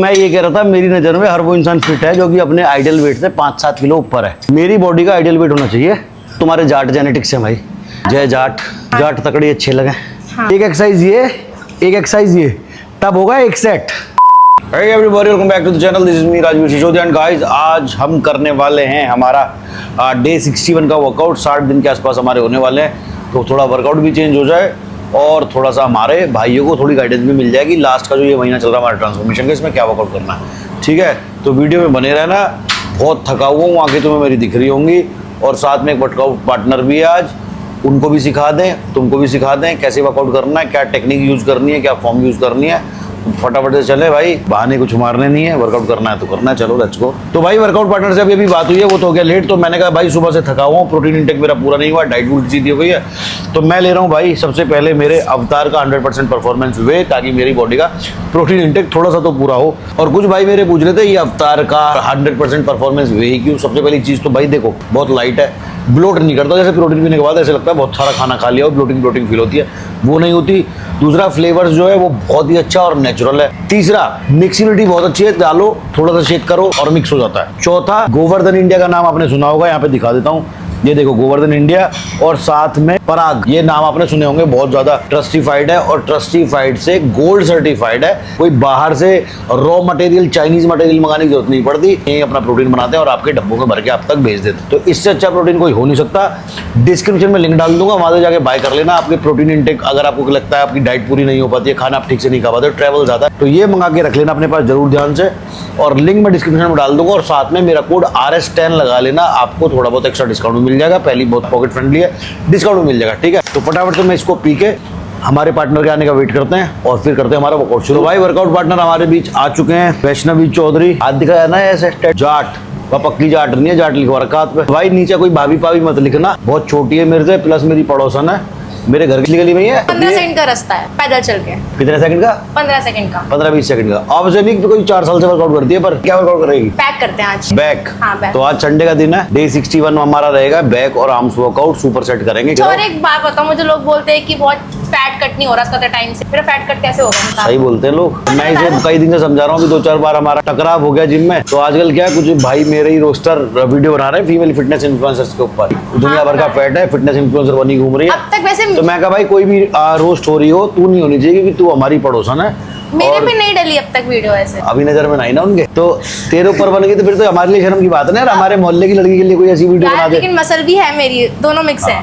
मैं ये कह रहा था, मेरी नज़र में हर वो इंसान फिट है जो कि अपने आइडियल वेट से 5-7 किलो ऊपर है। मेरी बॉडी का आइडियल वेट होना चाहिए। तुम्हारे जाट जेनेटिक्स है भाई, जय जाट। जाट तकड़ी अच्छे लगे। एक एक्सरसाइज ये, एक एक्सरसाइज ये, तब होगा एक set. Hey everybody, welcome back to the channel. This is me Rajveer Sisodia and guys, आज हम करने वाले हैं हमारा डे 61 का वर्कआउट। 60 दिन के आसपास हमारे होने वाले हैं, तो थोड़ा वर्कआउट भी चेंज हो जाए और थोड़ा सा हमारे भाइयों को थोड़ी गाइडेंस भी मिल जाएगी। लास्ट का जो ये महीना चल रहा है हमारा ट्रांसफॉर्मेशन का, इसमें क्या वर्कआउट करना है, ठीक है। तो वीडियो में बने रहना। बहुत थका हुआ हूँ, आंखें तुम्हें मेरी दिख रही होंगी, और साथ में एक वर्कआउट पार्टनर भी है आज, उनको भी सिखा दें, तुमको भी सिखा दें कैसे वर्कआउट करना है, क्या टेक्निक यूज़ करनी है, क्या फॉर्म यूज़ करनी है। फटाफट से चले भाई, बहाने कुछ मारने नहीं है, वर्कआउट करना है तो करना है। चलो लेट्स गो। तो भाई वर्कआउट पार्टनर से अभी बात हुई है, वो तो हो गया लेट। तो मैंने कहा भाई सुबह से थका हुआ हूँ, प्रोटीन इंटेक मेरा पूरा नहीं हुआ, डाइट उल्टी सीधी हो गई है, तो मैं ले रहा हूँ भाई सबसे पहले मेरे अवतार का 100% परफॉर्मेंस वे, ताकि मेरी बॉडी का प्रोटीन इंटेक थोड़ा सा तो पूरा हो। और कुछ भाई मेरे पूछ रहे थे ये अवतार का 100% परफॉर्मेंस वे ही क्यों। सबसे पहली चीज़ तो भाई देखो, बहुत लाइट है, ब्लोट नहीं करता। जैसे प्रोटीन पीने के बाद ऐसे लगता है बहुत सारा खाना खा लिया और ब्लोटिंग फील होती है, वो नहीं होती। दूसरा फ्लेवर्स जो है वो बहुत ही अच्छा और नेचुरल है। तीसरा मिक्सिबिलिटी बहुत अच्छी है, डालो थोड़ा सा शेक करो और मिक्स हो जाता है। चौथा गोवर्धन इंडिया का नाम आपने सुना होगा, यहाँ पे दिखा देता हूँ, ये देखो गोवर्धन इंडिया, और साथ में पराग, ये नाम आपने सुने होंगे, बहुत ज्यादा ट्रस्टिफाइड है और ट्रस्टिफाइड से गोल्ड सर्टिफाइड है। कोई बाहर से रॉ मटेरियल, चाइनीज मटेरियल मंगाने की जरूरत नहीं पड़ती, यही अपना प्रोटीन बनाते हैं और आपके डब्बों में भर के आप तक भेज देते हैं। तो इससे अच्छा प्रोटीन कोई हो नहीं सकता। डिस्क्रिप्शन में लिंक डाल दूंगा, वहां से जाके बाय कर लेना। आपके प्रोटीन इंटेक अगर आपको लगता है आपकी डाइट पूरी नहीं हो पाती है, खाना आप ठीक से नहीं खा पाते, ट्रैवल ज्यादा है, तो ये मंगा के रख लेना अपने पास जरूर ध्यान से, और लिंक मैं डिस्क्रिप्शन में डाल दूंगा। और साथ में मेरा कोड RS10 लगा लेना, आपको थोड़ा बहुत एक्स्ट्रा डिस्काउंट मिल जाएगा। पहली बहुत पॉकेट फ्रेंडली है, डिस्काउंट मिल जाएगा, ठीक है। तो फटाफट से मैं इसको पी के हमारे पार्टनर के आने का वेट करते हैं और फिर करते हैं हमारा वर्कआउट शुरू। भाई वर्कआउट पार्टनर हमारे बीच आ चुके हैं, वैष्णवी चौधरी। हाथ दिखाया ना ऐसे, जाट, वह पक्की जाट नहीं है, जाट लिखवा रखा हाथ पे। भाई नीचे कोई भाभी पाभी मत लिखना, बहुत छोटी है मेरे से, प्लस मेरी पड़ोसन है, मेरे घर की गली में ही है। 15 सेकंड का रास्ता है पैदल चल के। कितने सेकंड का? 15 सेकंड का। 15-20 सेकंड का। ऑब्वियसली नहीं, कोई 4 साल से वर्कआउट करती है, पर क्या वर्कआउट करेगी? बैक करते हैं आज। बैक। हाँ, बैक। तो आज संडे का दिन है, डे 61 हमारा रहेगा बैक और आर्म्स वर्कआउट, सुपर सेट करेंगे। और एक बात बताओ, मुझे लोग बोलते हैं कि बहुत फैट कट नहीं हो रहा था टाइम से, फिर फैट कट कैसे होगा? सही बोलते हैं लोग। मैं इसे कई दिन से समझा रहा हूँ, 2-4 बार हमारा टकराव हो गया जिम में। तो आजकल क्या है, कुछ भाई मेरे ही रोस्टर वीडियो बना रहे हैं फीमेल फिटनेस इन्फ्लुएंसर्स के ऊपर। दुनिया भर का फैट है, फिटनेस इन्फ्लुएंसर बनी घूम रही है अब तक वैसे। तो मैं कहा भाई कोई भी रोस्ट हो रही हो, तू नहीं होनी चाहिए, क्योंकि तू हमारी पड़ोसन है। मेरे भी नहीं डली अब तक वीडियो ऐसे, अभी नजर में नहीं ना उनके, तो तेरे ऊपर बन गई तो फिर तो हमारे लिए शर्म की बात है ना। हमारे मोहल्ले की लड़की के लिए कोई ऐसी वीडियो बना दे। लेकिन मसल भी है मेरी, दोनों मिक्स है।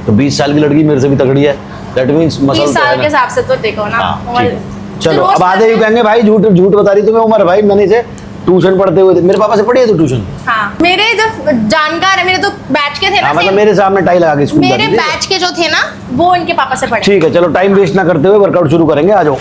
तो 20 साल की लड़की मेरे से भी तगड़ी है, दैट मींस मसल 20 साल के हिसाब से तो देखो ना। चलो अब आधे यूं कहेंगे भाई झूठ बता रही तुम्हें उम्र। भाई मैंने इसे ट्यूशन पढ़ते हुए, मेरे पापा से पढ़ी है तो ट्यूशन। हाँ, मेरे जो जानकार है, मेरे तो बैच के थे ना, मतलब मेरे सामने टाई लगा के स्कूल मेरे बैच के जो थे ना, वो इनके पापा से पढ़े। ठीक है, चलो टाइम वेस्ट ना करते हुए वर्कआउट शुरू करेंगे, आ जाओ।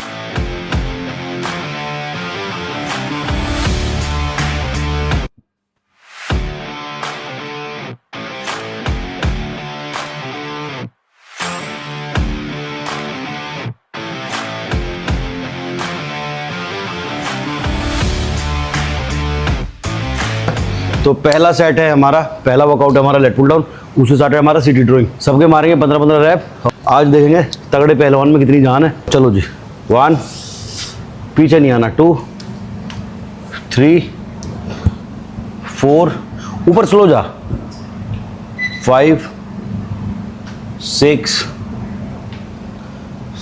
तो पहला सेट है हमारा, पहला वर्कआउट है हमारा लेट पुल डाउन, उससे स्टार्ट है हमारा सिटी ड्राइंग। सबके मारेंगे 15-15 रैप। आज देखेंगे तगड़े पहलवान में कितनी जान है। चलो जी, 1, पीछे नहीं आना, 2, 3, 4, ऊपर स्लो जा, 5, 6,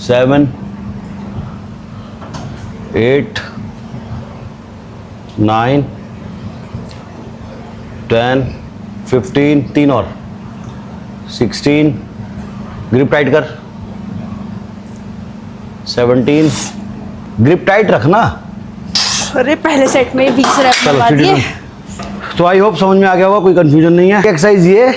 7, 8, 9, 10, 15, 3 और 16, ग्रिप टाइट कर, 17, ग्रिप टाइट रखना। अरे पहले सेट में 20 रैप लगा दिए। तो आई होप समझ में आ गया होगा, कोई कंफ्यूजन नहीं है। एक एक्सरसाइज ये,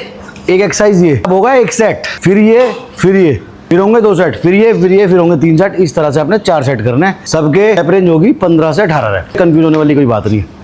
एक एक्सरसाइज ये, अब होगा एक सेट, फिर ये, फिर होंगे 2 सेट, फिर ये, फिर होंगे 3 सेट। इस तरह से आपने 4 सेट करने हैं। सबके रैप रेंज होगी 15 से 18 रैप। कंफ्यूज होने वाली कोई बात नहीं है।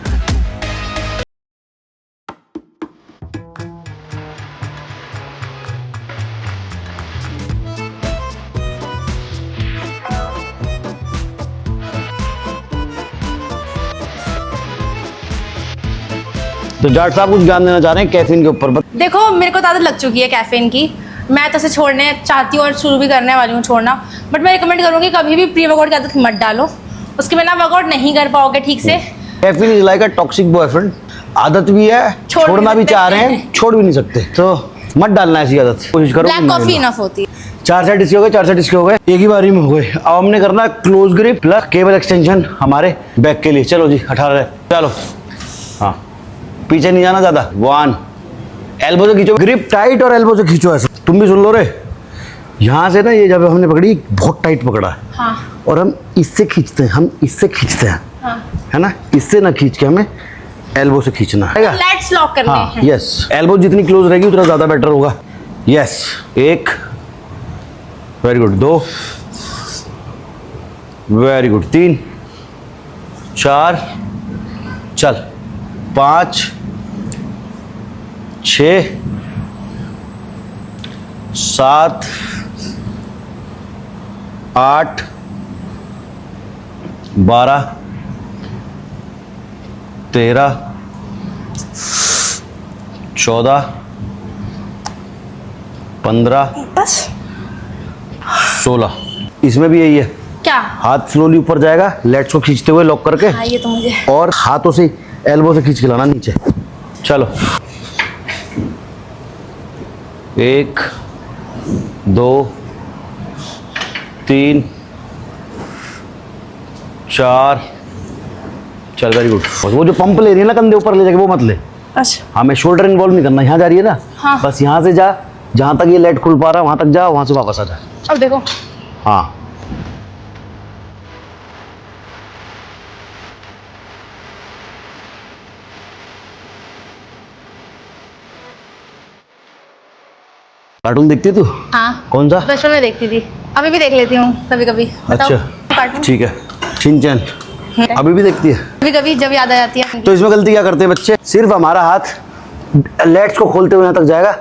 तो जाट साहब कुछ ज्ञान देना चाह रहे हैं कैफीन के ऊपर? देखो मेरे को तो आदत लग चुकी है कैफीन की, मैं तो इसे छोड़ने चाहती हूँ और शुरू भी करने वाली हूँ छोड़ना, बट मैं रिकमेंड करूँगी कभी भी प्री वर्कआउट की आदत मत डालो। उसके बिना वर्कआउट नहीं कर पाओगे ठीक से। Caffeine is like a toxic boyfriend. आदत भी है, छोड़ भी छोड़ना भी सकते चाह रहे हैं। हैं, छोड़ भी नहीं सकते, तो मत डालना ऐसी आदत, कोशिश करो। ब्लैक कॉफी इनफ होती है। 4 सेट इसके हो गए, 4 सेट इसके हो गए, एक ही बारी में हो गए। अब हमने करना close grip plus cable extension हमारे बैक के लिए। चलो जी 18 है, चलो। हाँ, पीछे नहीं जाना ज्यादा। 1, एल्बो से खींचो, ग्रिप टाइट और एल्बो से खींचो ऐसे। तुम भी सुन लो रे, यहाँ से ना ये जब हमने पकड़ी बहुत टाइट पकड़ा है, हाँ और हम इससे खींचते हैं, हम इससे खींचते हैं, हाँ। है ना, इससे ना खींच के हमें एल्बो से खींचना है। लेट्स लॉक करने हाँ, हैं। यस, एल्बो जितनी क्लोज रहेगी उतना ज्यादा बेटर होगा। Yes, 1, very good, 2, very good, 3, 4, चल, 5, 6, 7, 8, 12, 13, 14, 15, बस 16। इसमें भी यही है, क्या? हाथ स्लोली ऊपर जाएगा, लेट्स को खींचते हुए लॉक करके, हाँ ये तो मुझे और हाथों से एल्बो से खींच के लाना नीचे। चलो, 1, 2, 3, 4, चल, वेरी गुड। वो जो पंप ले रही है ना कंधे ऊपर ले जाके, वो मत ले। अच्छा हमें शोल्डर इन्वॉल्व नहीं करना, यहाँ जा रही है ना, हाँ। बस यहाँ से जा, जहाँ तक ये लेट खुल पा रहा है वहाँ तक जा, वहाँ से वापस आ जा। अब देखो, हाँ, कार्टून देखती है तू? हाँ कौन सा? बचपन में देखती थी, अभी भी देख लेती हूँ कभी कभी। अच्छा, कार्टून ठीक है। शिनचैन अभी भी देखती है? कभी कभी जब याद आ जाती है। तो इसमें गलती क्या करते हैं बच्चे, सिर्फ हमारा हाथ लेट्स को खोलते हुए यहाँ तक जाएगा,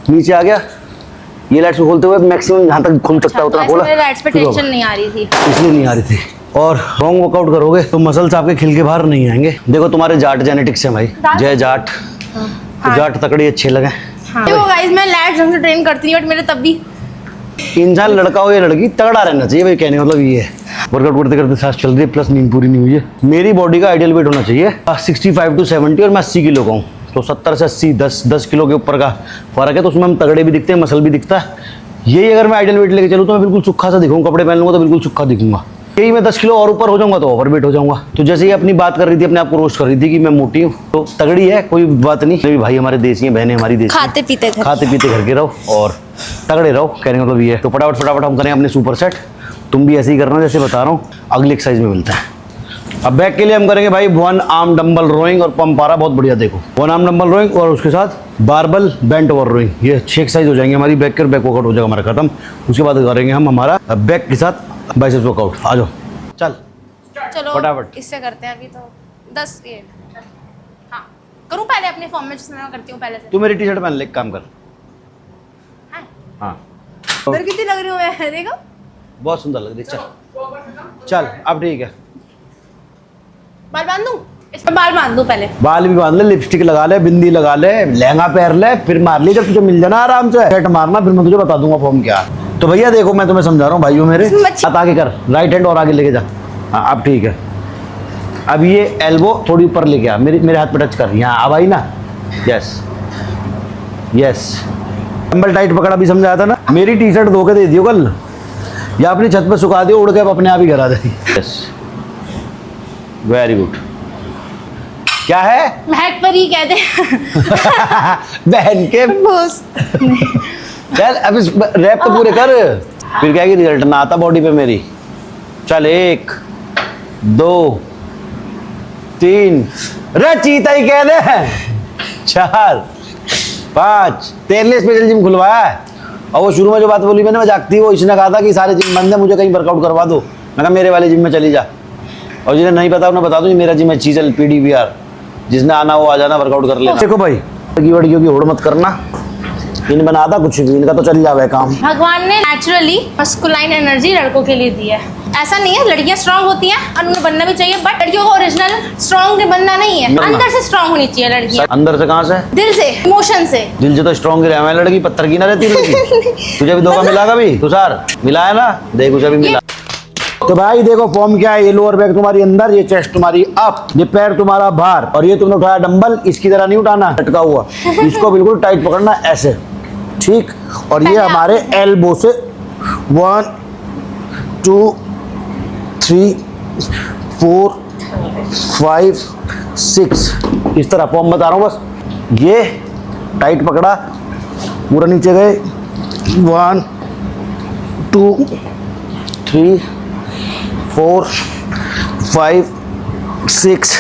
नीचे आ गया, ये लेट्स को खोलते हुए मैक्सिमम यहाँ तक खुल सकता है उतना खोला। मेरे लेट्स पे फिर टेंशन होगा। नहीं आ रही थी। इसलिए नहीं आ रही थी। और रॉन्ग वर्कआउट करोगे तो मसल्स आपके खिल के बाहर नहीं आएंगे। देखो तुम्हारे जाट जेनेटिक्स है भाई, जय जाट, तो जाट तकड़ी अच्छे लगे। हाँ। देखो गाइस, मैं लेट्स ढंग से ट्रेन करती हूँ बट मेरे तब भी इंसान लड़का हो या लड़की तगड़ा रहना चाहिए भाई, कहने का मतलब ये है। वर्कआउट करते करते सांस चल रही है, प्लस नींद पूरी नहीं हुई है। मेरी बॉडी का आइडियल वेट होना चाहिए 65 to 70, और मैं 80 किलो का हूँ, तो 70 से 80 10 किलो के ऊपर का फर्क है, तो उसमें हम तगड़े भी दिखते हैं, मसल भी दिखता है। यही अगर मैं आइडियल वेट लेके चलूँ तो मैं बिल्कुल सूखा सा दिखूंगा, कपड़े पहन लूंगा तो बिल्कुल सूखा दिखूंगा। यही मैं 10 किलो और ऊपर हो जाऊंगा तो ओवरवेट हो जाऊंगा। तो जैसे ही अपनी बात कर रही थी, अपने आप को रोस्ट कर रही थी कि मैं मोटी हूँ, तो तगड़ी है, कोई बात नहीं। भी भाई हमारे देसी हैं, बहनें हमारी देसी, खाते पीते घर। खाते पीते घर के रहो और तगड़े रहो, कहने का मतलब ये है। तो फटाफट फटाफट हम करें अपने सुपर सेट। तुम भी ऐसे ही करना जैसे बता रहा हूँ। अगली एक्सरसाइज में मिलता है। अब बैक के लिए हम करेंगे भाई 1 आर्म डंबल रोइंग और पंप आ रहा बहुत बढ़िया। देखो 1 आर्म डंबल रोइंग और उसके साथ बारबल बेंट ओवर रोइंग, ये 6 एक्सरसाइज हो जाएंगे हमारी बैक के, और बैक वर्कआउट हो जाएगा हमारा खत्म। उसके बाद करेंगे हम हमारा बैक के साथ बाइसेप्स वर्कआउट। आ जाओ, चल चलो फटाफट। इससे करते हैं अभी तो 10 ये। हाँ करूँ पहले अपने फॉर्म में जिसमें मैं करती हूँ पहले से। तू मेरी टी शर्ट पहन ले, एक काम कर। हाँ। हाँ, इधर कितनी लग रही हूँ मैं, देखो बहुत सुंदर लग रही है। चल चल, अब ठीक है। बाल बांध दूँ, इसमें बाल बांध दूँ पहले। बाल भी बांध ले, लिपस्टिक लगा ले, बिंदी लगा ले, लहंगा पहन ले, फिर मार ले। जब तुझे मिल जाना आराम से सेट मारना, फिर मैं तुझे बता दूंगा फॉर्म क्या। तो भैया देखो, मैं तुम्हें समझा रहा हूँ भाइयों मेरे, हाथ आगे कर, राइट हैंड और आगे लेके जा। हाँ अब ठीक है। अब ये एल्बो थोड़ी ऊपर लेके आ, मेरे हाथ पे टच कर, यहाँ अब आई ना। यस यस, डंबल टाइट पकड़ा भी समझाया था ना। मेरी टी शर्ट धो के दे दियो कल, या अपनी छत पे सुखा दियो, उड़ के अब अपने आप ही घर आ जाएगी। Yes, very good. क्या है? महक पर ही कहते हैं। बहन के बस। चल अब इस रैप तो पूरे कर, फिर क्या रिजल्ट ना आता बॉडी पे मेरी। चल 1 2 3, रे चीता ही कह दे, 4 5। तेरे लिए स्पेशल जिम खुलवाया है। और वो शुरू में जो बात बोली मैंने, मैं जागती, वो इसने कहा था कि सारे जिम बंद है, मुझे कहीं वर्कआउट करवा दो। मैं कहा मेरे वाले जिम में चली जा। और जिन्हें नहीं पता उन्हें बता दो, मेरा जिम है चीजल PDBR, जिसने आना वो आ जाना, वर्कआउट कर ले। देखो भाई, लड़की वड़कियों की होड़ मत करना, इन बनाता कुछ भी, इनका तो चल जावे काम। भगवान ने नेचुरली मस्कुलाइन एनर्जी लड़कों के लिए दी है। ऐसा नहीं है, लड़कियां स्ट्रांग होती हैं और उन्हें बनना भी चाहिए, बट लड़कियों को ओरिजिनल स्ट्रांग बनना नहीं है, अंदर से स्ट्रांग होनी चाहिए लड़कियां। अंदर से कहाँ से? दिल से, इमोशन से। दिल से तो स्ट्रॉन्ग ही रहा, लड़की पत्थर की ना रहती लड़की। तुझे भी धोखा मिला कभी? तुषार मिला है ना, देख उसे भी मिला। तो भाई देखो फॉर्म क्या है, ये लोअर बैक तुम्हारी अंदर, ये चेस्ट तुम्हारी अप, ये पैर तुम्हारा बाहर, और ये तुमने उठाया डंबल, इसकी तरह नहीं उठाना लटका हुआ, इसको बिल्कुल टाइट पकड़ना ऐसे, ठीक। और ये हमारे एल्बो से 1 2 3 4 5 6 इस तरह फॉर्म बता रहा हूँ बस। ये टाइट पकड़ा, पूरा नीचे गए, 1 2 3 4 5 6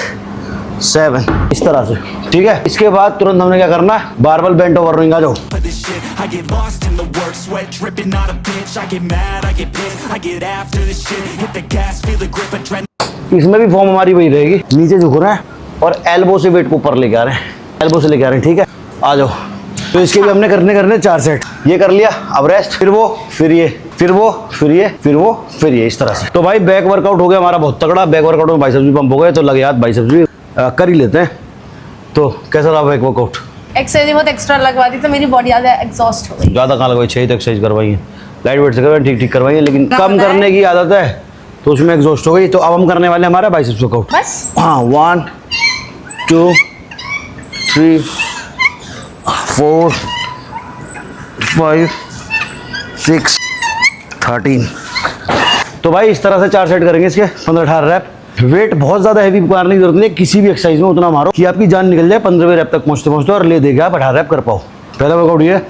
7 इस तरह से, ठीक है। इसके बाद तुरंत हमने क्या करना है, बारबल बेंट ओवर रोइंग आ जाओ। for this shit. I get lost in the work, sweat dripping on a bitch. I get mad, I get pissed, I get after this shit. Hit the gas, feel the grip, adrenaline. इसमें भी form हमारी वही रहेगी, नीचे झुक रहे हैं और एल्बो से वेट को ऊपर लेके आ रहे हैं, एल्बो से लेके आ रहे हैं, ठीक है। आ जाओ। तो इसके भी हमने करने 4 सेट, ये कर लिया, अब रेस्ट, फिर वो, फिर ये, फिर वो, फिर ये, फिर वो, फिर ये, इस तरह से। तो भाई बैक वर्कआउट हो गया हमारा बहुत तगड़ा, बैक वर्कआउट में बाइसेप्स भी पंप हो गए, तो लगे हाथ बाइसेप्स भी कर ही लेते हैं। तो कैसा रहा बैक वर्कआउट? एक्सरसाइज बहुत एक्स्ट्रा लगवा दी तो मेरी बॉडी ज़्यादा एग्जॉस्ट हो गई। ज़्यादा कहाँ लगवाई, 6 एक्सरसाइज करवाई है, लाइट वेट से करवाई, ठीक करवाई है, लेकिन कम करने की आदत है तो उसमें एग्जॉस्ट हो गई। तो अब हम करने वाले हमारा बाइसेप्स वर्कआउट बस। हाँ, 1 2 3 4 5 6 13। तो भाई इस तरह से 4 सेट करेंगे इसके, 15-18 रैप। वेट बहुत ज़्यादा हैवी मारने की जरूरत नहीं है, किसी भी एक्सरसाइज में उतना मारो कि आपकी जान निकल जाए 15वें रैप तक पहुँचते और ले देगा आप 18 रैप कर पाओ। पहला वर्कआउट ये है,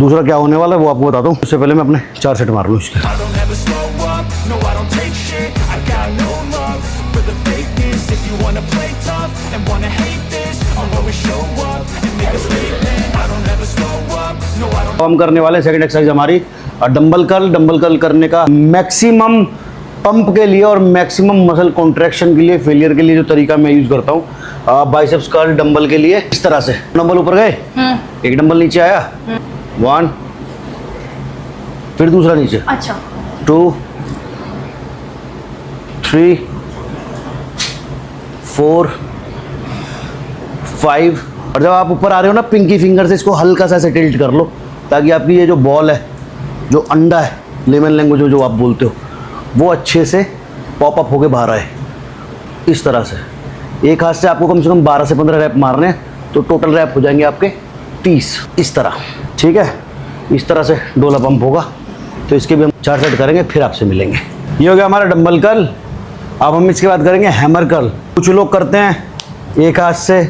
दूसरा क्या होने वाला है वो आपको बताता हूँ। इससे पहले मैं अपने 4 सेट मार लूँ इसके। I don't ever slow up, no I don't take shit. I got no love for the fakeness. If you wanna play tough and wanna hate this, I'll always show up and make a statement. I don't ever slow up, no I don't. हम करने वाले second exercise हमारी dumbbell curl करने का maximum pump के लिए और maximum muscle contraction के लिए, फेलियर के लिए जो तरीका मैं यूज करता हूँ, बाइसेप्स कर्ल डंबल के लिए इस तरह से। डंबल ऊपर गए, एक डंबल नीचे आया, 1 फिर दूसरा नीचे, अच्छा 2 3 4 5। और जब आप ऊपर आ रहे हो ना, पिंकी फिंगर से इसको हल्का सा ऐसे टिल्ट कर लो, ताकि आपकी ये जो बॉल है, जो अंडा है, लेमन लैंग्वेज में जो आप बोलते हो, वो अच्छे से पॉप अप होके बाहर आए, इस तरह से। एक हाथ से आपको कम से कम 12 से 15 रैप मारने हैं, तो टोटल रैप हो जाएंगे आपके 30 इस तरह, ठीक है। इस तरह से डोला पंप होगा। तो इसके भी हम 4 सेट करेंगे, फिर आपसे मिलेंगे। ये हो गया हमारा डंबल कर्ल। अब हम इसके बाद करेंगे हैमर कर्ल। कुछ लोग करते हैं एक हाथ से,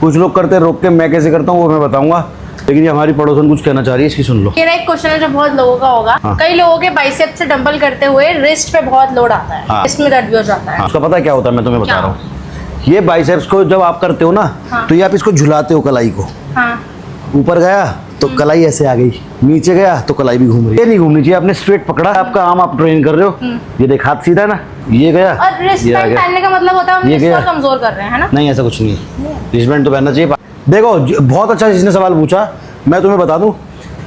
कुछ लोग करते हैं रोक के, मैं कैसे करता हूँ वो मैं बताऊँगा, लेकिन ये हमारी पड़ोसन कुछ कहना चाह रही है, इसकी सुन लो। मेरा एक क्वेश्चन है जो बहुत लोगों का होगा, हाँ। कई लोगों के बाइसेप्स से डंबल करते हुए रिस्ट पे बहुत लोड आता है, हाँ। इसमें दर्द भी हो जाता है। हाँ, उसका पता है क्या होता है, मैं तुम्हें बता क्या? रहा हूँ। ये बाइसेप्स को जब आप करते हो ना, हाँ। तो ये आप इसको झुलाते हो, कलाई को हाँ ऊपर गया तो कलाई ऐसे आ गई, नीचे गया तो कलाई भी घूम रही है। ये नहीं घूमनी चाहिए, आपने स्ट्रेट पकड़ा, आपका आर्म आप ट्रेन कर रहे हो, ये देख हाथ सीधा है ना, ये गया, और रिस्ट ये आ बैंड गया। पहनने का मतलब होता है हम ये रिस्ट क्या? को कमजोर कर रहे हैं, है ना? नहीं ऐसा कुछ नहीं है, रिस्टबैंड तो पहनना चाहिए। देखो बहुत अच्छा जिसने सवाल पूछा, मैं तुम्हें बता दूं,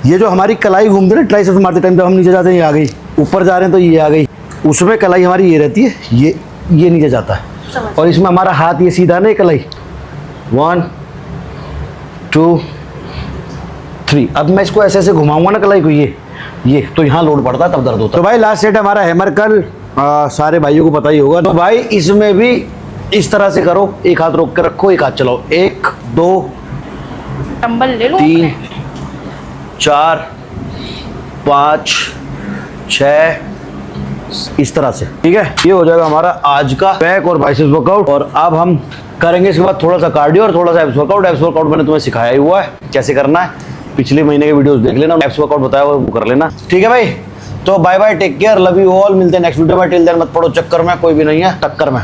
ये जो हमारी कलाई घूमती है ना ट्राइसेप्स मारते टाइम, जब हम नीचे जाते हैं ये आ गई, ऊपर जा रहे हैं तो ये आ गई, उसमें कलाई हमारी ये रहती है, ये नीचे जाता है, समझ। और इसमें हमारा हाथ ये सीधा ना, ये कलाई 1 2 3। अब मैं इसको ऐसे ऐसे घुमाऊंगा ना कलाई को, ये तो यहाँ लोड पड़ता है, तब दर्द होता है। तो भाई लास्ट सेट हमारा हैमर कर्ल, सारे भाइयों को पता ही होगा। तो भाई इसमें भी इस तरह से करो, एक हाथ रोक के रखो, एक हाथ चलाओ, 1 2 डंबल ले लो 3 4 5 6 इस तरह से, ठीक है। ये हो जाएगा हमारा आज का बैक और बाइसेप्स वर्कआउट। और अब हम करेंगे इसके बाद थोड़ा सा कार्डियो और थोड़ा सा एब्स वर्कआउट। एब्स वर्कआउट मैंने तुम्हें सिखाया ही हुआ है कैसे करना है, पिछले महीने के वीडियोस देख लेना, एब्स वर्कआउट बताया वो कर लेना, ठीक है भाई। तो bye bye, take care, love you all, मिलते हैं नेक्स्ट वीडियो में। टिल देन मत पड़ो चक्कर में, कोई भी नहीं है टक्कर में।